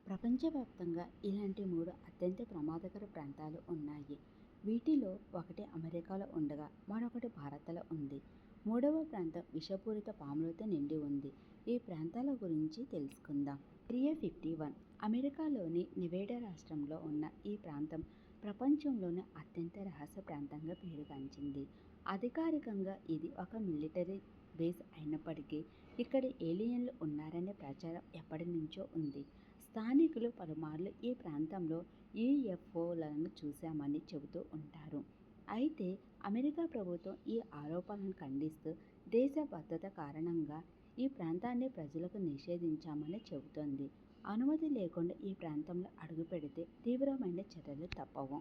ప్రపంచవ్యాప్తంగా ఇలాంటి 3 అత్యంత ప్రమాదకర ప్రాంతాలు ఉన్నాయి. వీటిలో ఒకటి అమెరికాలో ఉండగా మరొకటి భారత్లో ఉంది. మూడవ ప్రాంతం విషపూరిత పాములతో నిండి ఉంది. ఈ ప్రాంతాల గురించి తెలుసుకుందాం. ఏరియా 51 అమెరికాలోని నెవాడా రాష్ట్రంలో ఉన్న ఈ ప్రాంతం ప్రపంచంలోనే అత్యంత రహస్య ప్రాంతంగా పేరుగాంచింది. అధికారికంగా ఇది ఒక మిలిటరీ బేస్ అయినప్పటికీ ఇక్కడ ఏలియన్లు ఉన్నారనే ప్రచారం ఎప్పటి నుంచో ఉంది. స్థానికులు పలుమార్లు ఈ ప్రాంతంలో యూఎఫ్ఓలను చూశామని చెబుతూ ఉంటారు. అయితే అమెరికా ప్రభుత్వం ఈ ఆరోపణలను ఖండిస్తూ దేశ భద్రత కారణంగా ఈ ప్రాంతాన్ని ప్రజలకు నిషేధించామని చెబుతోంది. అనుమతి లేకుండా ఈ ప్రాంతంలో అడుగుపెడితే తీవ్రమైన చర్యలు తప్పవు.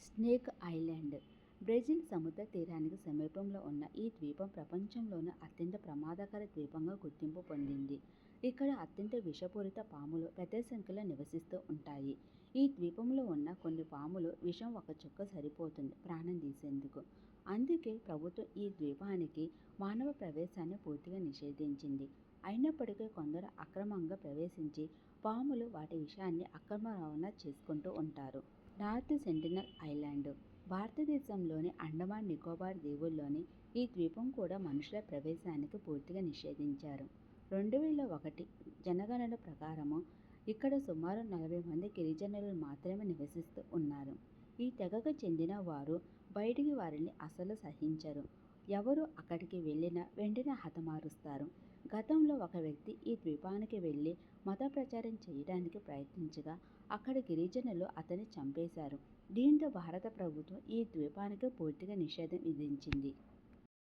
స్నేక్ ఐలాండ్ బ్రెజిల్ సముద్ర తీరానికి సమీపంలో ఉన్న ఈ ద్వీపం ప్రపంచంలోనే అత్యంత ప్రమాదకర ద్వీపంగా గుర్తింపు పొందింది. ఇక్కడ అత్యంత విషపూరిత పాములు పెద్ద సంఖ్యలో నివసిస్తూ ఉంటాయి. ఈ ద్వీపంలో ఉన్న కొన్ని పాములు విషం ఒక చుక్క సరిపోతుంది ప్రాణం తీసేందుకు. అందుకే ప్రభుత్వం ఈ ద్వీపానికి మానవ ప్రవేశాన్ని పూర్తిగా నిషేధించింది. అయినప్పటికీ కొందరు అక్రమంగా ప్రవేశించి పాములు వాటి విషాన్ని అక్రమ రవాణా చేసుకుంటూ ఉంటారు. నార్త్ సెంటినల్ ఐలాండ్ భారతదేశంలోని అండమాన్ నికోబార్ దీవుల్లోని ఈ ద్వీపం కూడా మనుషుల ప్రవేశానికి పూర్తిగా నిషేధించారు. 2001 జనగణన ప్రకారము ఇక్కడ సుమారు 40 మంది గిరిజనులు మాత్రమే నివసిస్తూ ఉన్నారు. ఈ తెగకు చెందిన వారు బయటికి వారిని అసలు సహించరు. ఎవరు అక్కడికి వెళ్ళినా వెంటనే హతమారుస్తారు. గతంలో ఒక వ్యక్తి ఈ ద్వీపానికి వెళ్ళి మత ప్రచారం చేయడానికి ప్రయత్నించగా అక్కడి గిరిజనులు అతన్ని చంపేశారు. దీంతో భారత ప్రభుత్వం ఈ ద్వీపానికి పూర్తిగా నిషేధం విధించింది.